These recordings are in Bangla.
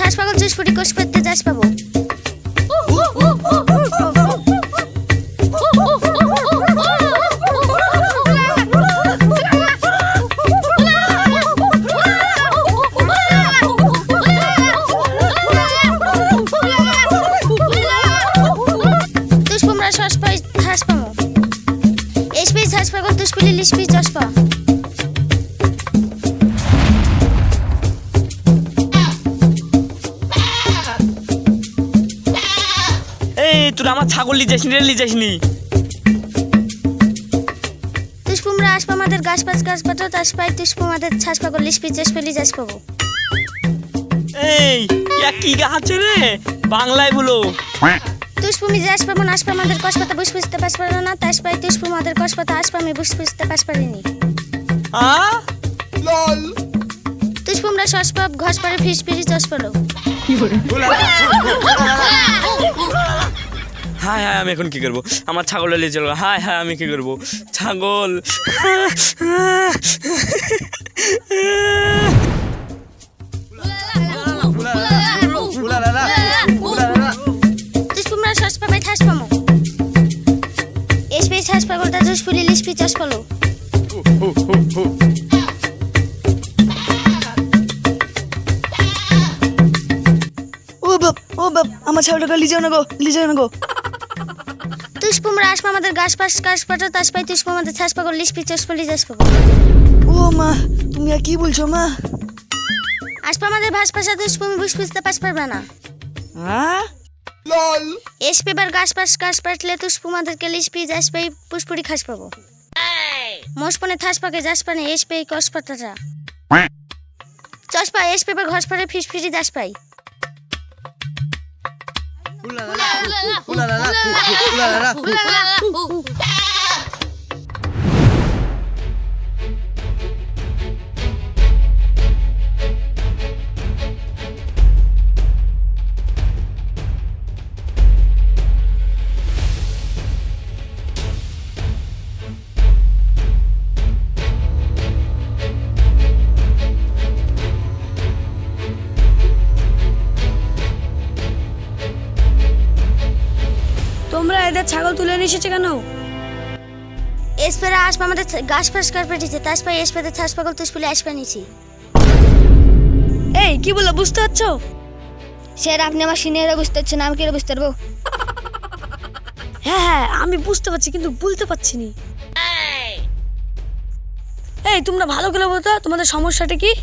ঠাস পাগল চুষপুটি কোষ পেতে যাস পাবো। তুষপুমরা শ্বাস পাই ঠাস পাবো। এসপি ঠাস পাগল তুষপুলি লিসপি চশপা। তোরা আমার ছাগল লিজাসনি তুষপুমরা আসপা আমাদের গাছ পাটো তাস পাই তুষপুমাদের ছাস পাগল লিসপি চশপলি যাস পাবো। এই কি গাছ রে বাংলায় বলো। তুষপুমি যাস পাবো আসপা আমাদের কষ পাতা বুঝ বুঝতে পাস পারে না তাস পাই তুষপুমাদের কষ পাতা আসপা আমি বুঝ বুঝতে পাস পারিনি। তুষপুমরা সসপাপ ঘষ পারে ফিস ফিরি চশ পালো। হায় হায় আমি এখন কি করবো? আমার ছাগল নিয়ে চলবো। হায় হায় আমি কি করবো? ছাগল তুষপুমরা সসপাপে ঠাস পামো। এসপি ছাস পাগলটা তুষপুলি লিসপি চশ পালো। ও বাপ আমার ছাগলটাকে লিজাও না গো। তুষপুমরা আসপা আমাদের গাছ পাটো তাস পাই তুষপু আমাদের ছাস পাগল লিসপি চশপলি যাস পাবো। ও মা তুমি আর কি বলছো মা? আসপা আমাদের ভাস পাশা তুষপুমি বুঝ বুঝতে পাস পারবে না। হ্যাঁ এসপি বার গাছ পাটলে তুষপুমাদেরকে লিসপি যাস পাই পুষ্পুরি খাস পাবো। মোসপনে থাস পাকে যাস পানে এসপি কষ পাতাটা চশপা এসপি বার ঘষ পারে ফিস ফিরি যাস পাই। তোমরা এদের ছাগল তুলে নিয়ে এসেছে কেন? এসপেরা আসপা আমাদের গাছ পাশ পেটিছে তাস পাই এসপেতে ছাস পাগল তুষপুলি আসপা নিছি। এই কি বলো বুঝতে পারছো? স্যার আপনি আমার সিনিয়ররা বুঝতে পারছেন আমি কি বুঝতে পারবো? হ্যাঁ আমি বুঝতে পারছি কিন্তু বলতে পারছি না। এই তোমরা ভালো করে বলতো তোমাদের সমস্যাটা কি?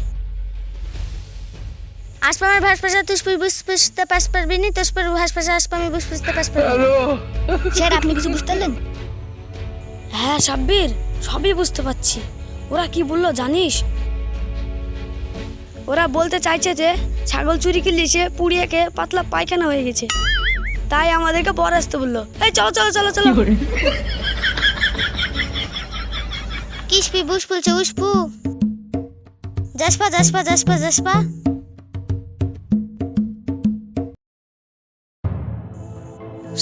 আসপা আমার ভাস পাশা তুষপুরি বুঝ বুঝতে পাস পারবি নি তুষপুর ভাস পাশা আসপা আমি বুঝ বুঝতে পাস পারবি। স্যার আপনি কিছু বুঝতে পারলেন? হ্যাঁ সাব্বির সবই বুঝতে পারছি। ওরা কি বললো জানিস? ওরা বলতে চাইছে যে ছাগল চুরি কিনলিছে পুড়িয়ে খেয়ে পাতলা পায়খানা হয়ে গেছে, তাই আমাদেরকে পরে আসতে বললো। এই চলো কিসপি বুঝ বলছে উসপু যাসপা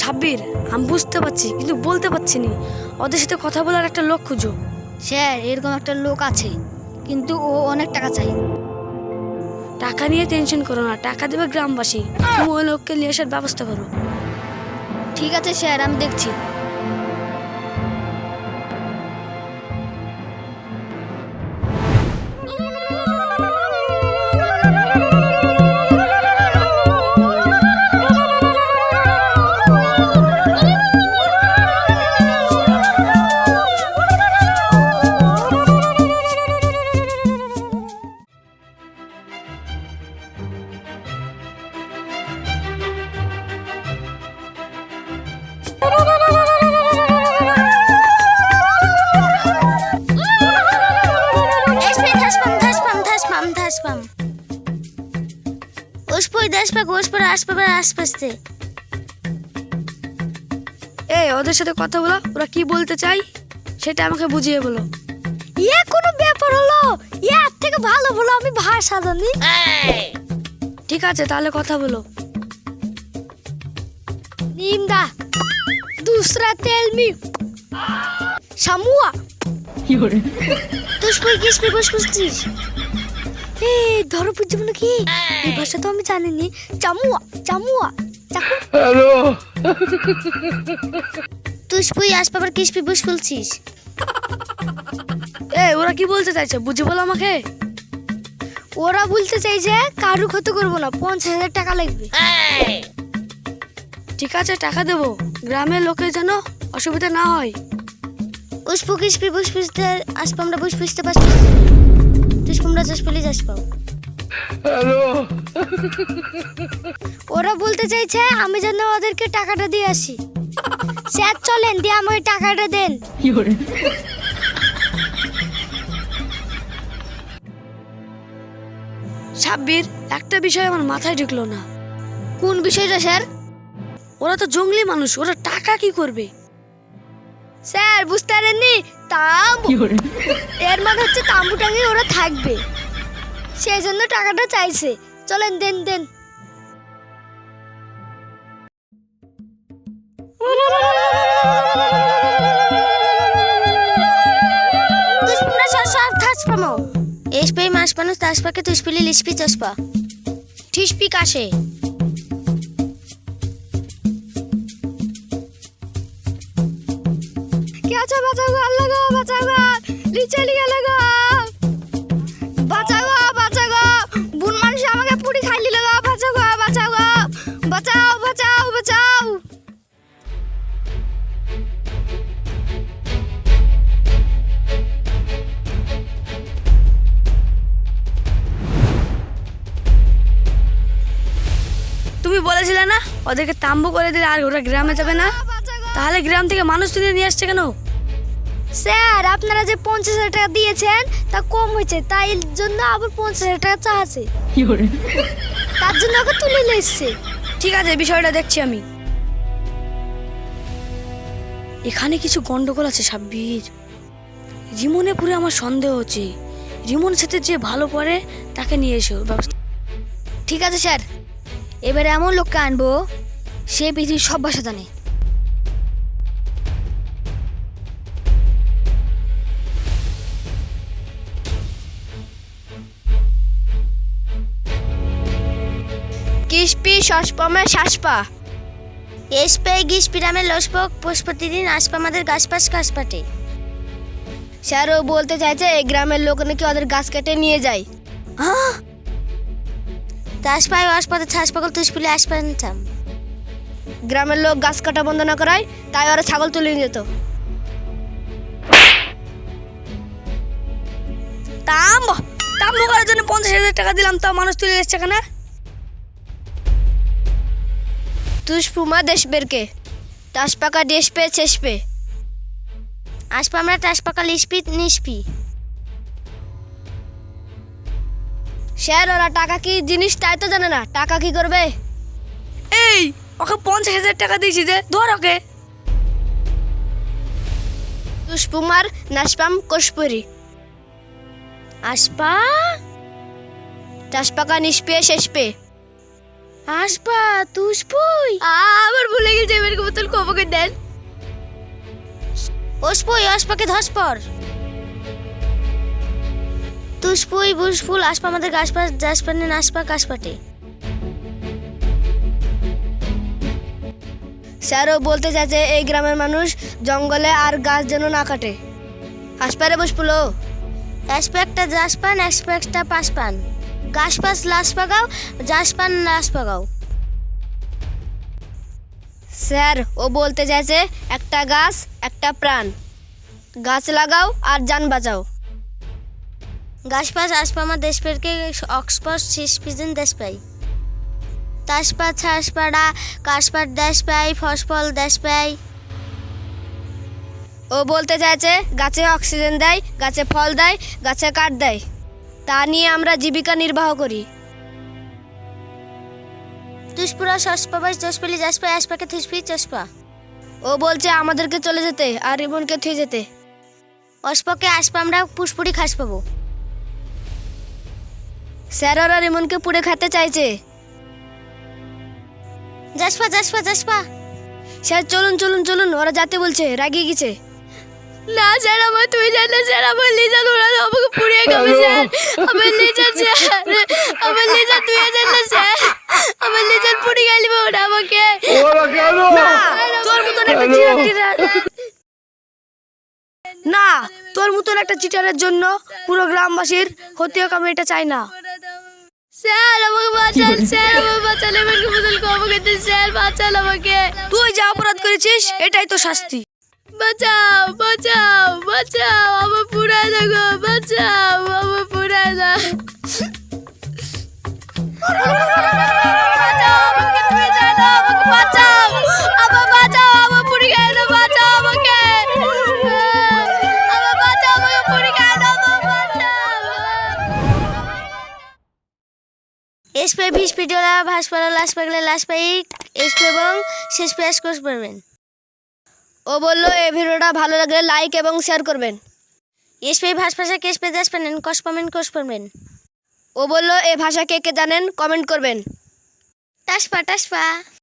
সাব্বির আমি বুঝতে পারছি কিন্তু বলতে পারছি না। ওদের সাথে কথা বলার একটা লোক খুঁজো। স্যার এরকম একটা লোক আছে কিন্তু ও অনেক টাকা চাই। টাকা নিয়ে টেনশন করো না, টাকা দেবে গ্রামবাসী। তুমি ওই লোককে নিয়ে আসার ব্যবস্থা করো। ঠিক আছে স্যার আমি দেখছি। এই ওদের সাথে কথা বলো, ওরা কি বলতে চাই সেটা আমাকে বুঝিয়ে বলো। ইয়ে কোনো ব্যাপার হলো? এর থেকে ভালো বলো আমি ভাষা জানি। ঠিক আছে তাহলে কথা বলো। নিমদা दूसरा तेल में शामुआ तुझको किस पे कुछ कुछ चीज এই ধরো বুঝবো নাকি এই ভাষা তো আমি জানিনি। চামুয়া চামুয়া চাকু। তুষপুই আসপাবার কিসপি বুস ফুলছিস। এই ওরা কি বলতে চাইছে বুঝে বলো আমাকে। ওরা বলতে চাইছে কারু ক্ষতি করবো না, 50,000 টাকা লাগবে। ঠিক আছে টাকা দেবো, গ্রামের লোকের যেন অসুবিধা না হয়। উসপু কিসপি বুস ফুসতে আসপামরা বুস ফুসতে পাস। তুষপুমরা যাসপলি যাসপাও। ওরা বলতে চাইছে আমি যেন ওদেরকে টাকাটা দিয়ে আসি। স্যার চলেন দিয়ে আমাকে টাকাটা দেন। সাব্বির একটা বিষয় আমার মাথায় ঢুকলো না। কোন বিষয়টা স্যার? ওরা তো জঙ্গলি মানুষ, ওরা টাকা কি করবে? স্যার বুঝতে পারেননি, তাম্বু। এর মানে হচ্ছে তাম্বু টাঙিয়ে ওরা থাকবে, সেই জন্য টাকাটা চাইছে। চলেন দেন দেন। তুষপুমরা সব থাসপামো। এসপেই মাস মানুষ তাসপাকে তুষপুলি লিসপি চসপা। ঠিসপি কাশে। কে আছো? বাঁচাও গো, আল্লাহ গো বাঁচাও গো, নিচে নিয়ে গেল গো। বাঁচাও গো বাঁচাও গো, বুন মানুষ আমাকে পুরি খাই নিল গো। বাঁচাও গো বাঁচাও গো, বাঁচাও বাঁচাও বাঁচাও। তুমি বলেছিলে না ওদেরকে তাম্বু করে দিলে আর ওরা গ্রামে যাবে না? তাহলে গ্রাম থেকে মানুষ তুলে নিয়ে আসছে কেন? স্যার আপনারা যে 50,000 টাকা দিয়েছেন তা কম হয়েছে, তাই জন্য আবার 50,000 টাকা চাচ্ছে। তার জন্য ওকে তুলে নিয়ে এসছে। ঠিক আছে বিষয়টা দেখছি আমি। এখানে কিছু গন্ডগোল আছে সাব্বির। রিমনে পুরো আমার সন্দেহ হচ্ছে। রিমনের সাথে যে ভালো পড়ে তাকে নিয়ে এসো ব্যবস্থা। ঠিক আছে স্যার, এবারে এমন লোককে আনবো সে পৃথিবীর সব ভাষা জানে। কিসপি সসপমে শাসপা। এসপে গিসপিরামে লসপক পুষ্পতিদিন আসপা আমাদের গাছপাশ কাশপাটে। স্যার ও বলতে চাইছে এই গ্রামের লোক নাকি ওদের গাছ কেটে নিয়ে যায়। তাসপাই আসপাতে ছাসপাকল তুষপুলি আসপানতাম। গ্রামের লোক গাছ কাটা বন্ধ না করায় তাই ওরা ছাগল তুলে নিয়ে যেত। তাম্বু করার জন্য 50,000 টাকা দিলাম, তা মানুষ তুলে এসছে কেন? তুষপুমা দেশ বেরকে টাসপাকা দেশ পে শেষ পে। আসপা আমরা টাসপাকা লিসপি নিসপি। স্যার ওরা টাকা কি জিনিস তাই তো জানে না, টাকা কি করবে? এই ওকে 50,000 টাকা দিয়েছি যে ধর ওকে। তুষপুমার নাসপাম কোষপুরি আসপা টাসপাকা নিষ্পে শেষ পে। আসপা তুষপুই আবার ভুলে গেছি, এবার বোতল কবকে দেন। ওসপুই আসপাকে ধসপর। তুষপুই বুসফুল আসপা আমাদের গাছপাশ যাসপানে নাসপা কাশপাটে। স্যারও বলতে চাইছে এই গ্রামের মানুষ জঙ্গলে আর গাছ যেন না কাটে। আসপারে বসপুলো আসপা একটা যাসপান আসপা একটা পাসপান। গাছপাশ লাস পাগাও যাসপান লাস পাগাও। স্যার ও বলতে চাইছে একটা গাছ একটা প্রাণ, গাছ লাগাও আর জান বাঁচাও। গাছপাশ আসপা আমার দেশ পেরকে অক্সফোর্ড শেষ পিজন দেশ পাই। তাসপা ছাসপাড়া কাশপাট দেশ পাই ফসফল দেশ পাই। ও বলতে চাইছে গাছে অক্সিজেন দেয়, গাছে ফল দেয়, গাছে কাঠ দেয়, তা নিয়ে আমরা জীবিকা নির্বাহ করি। তুষপুরা সসপা বাস দশপালি যাসপাই আসপাকে থুসপি চসপা। ও বলছে আমাদেরকে চলে যেতে আর রিমনকে থুয়ে যেতে। অস্পকে আসপা আমরা পুষ্পুরি খাস পাবো। স্যার ওরা রিমনকে পুড়ে খেতে চাইছে। যাসপা যাসপা যাসপা। স্যার চলুন চলুন চলুন, ওরা যেতে বলছে, রাগিয়ে গেছে। না স্যার, আমার তুই জানেন স্যার, আমার লিজার ওরা আমাকে পুড়িয়ে খাবে স্যার। আমার লিজার স্যার, আমার লিজার তুই জানেন স্যার, আমার লিজার পুড়ি গালিবে ওরা আমাকে। না, তোর মতন একটা না, তোর মতন একটা চিটারের জন্য পুরো গ্রামবাসীর ক্ষতি হোক, আমি এটা চাই না। স্যার আমাকে বাঁচান, স্যার আমাকে বাঁচান, আমাকে বদল ক্ষমা করতে স্যার, বাঁচান আমাকে। তুই যা অপরাধ করেছিস এটাই তো শাস্তি। বাঁচাও বাঁচাও বাঁচাও, আমার পুরাই না গো, বাঁচাও আমার পুরাই না। বাঁচাও আমাকে, তুমি জানো আমাকে বাঁচাও, আমার বাঁচাও, আমার পুরি গায়ে না, বাঁচাও আমাকে, আমার বাঁচাও, আমাকে পুরি গায়ে না, আমার বাঁচাও। এসপি ভিডিওটা ভাস পারা লাশ পাগলে লাশ পাই এসপি এবং শেষ পেশ কোর্স করবেন। ও বললো এই ভিডিওটা ভালো লাগলে লাইক এবং শেয়ার করবেন। এসপি ভাস ভাষা কেস পে যাস পানেন কস পামেন কোর্স করবেন। ও বললো এই ভাষা কে কে জানেন কমেন্ট করবেন। টাসপা টাসপা।